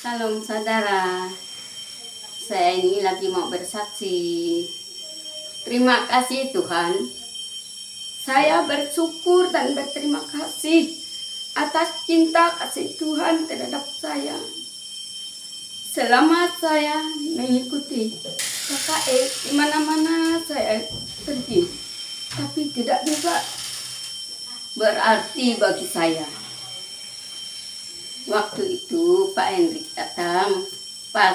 Salam saudara, saya ini lagi mau bersaksi. Terima kasih Tuhan, saya bersyukur dan berterima kasih atas cinta kasih Tuhan terhadap saya. Selama saya mengikuti KKR di mana-mana saya pergi, tapi tidak juga berarti bagi saya. Waktu itu Pak Hendrik datang pas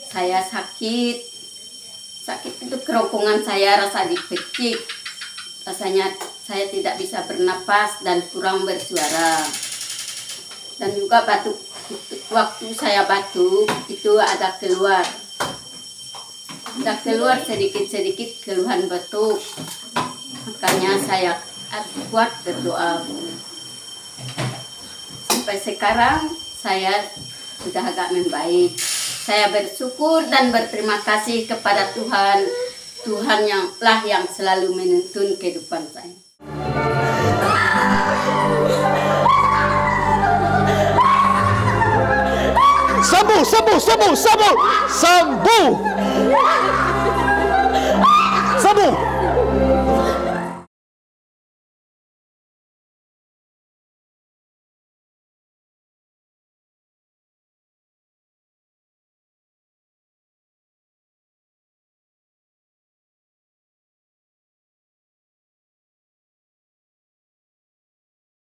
saya sakit itu kerongkongan saya rasa dipecik, rasanya saya tidak bisa bernapas dan kurang bersuara, dan juga batuk. Waktu saya batuk itu ada keluar sedikit keluhan batuk, makanya saya kuat berdoa. Sampai sekarang saya sudah agak membaik. Saya bersyukur dan berterima kasih kepada Tuhan. Tuhan yang selalu menuntun kehidupan saya. Sembuh.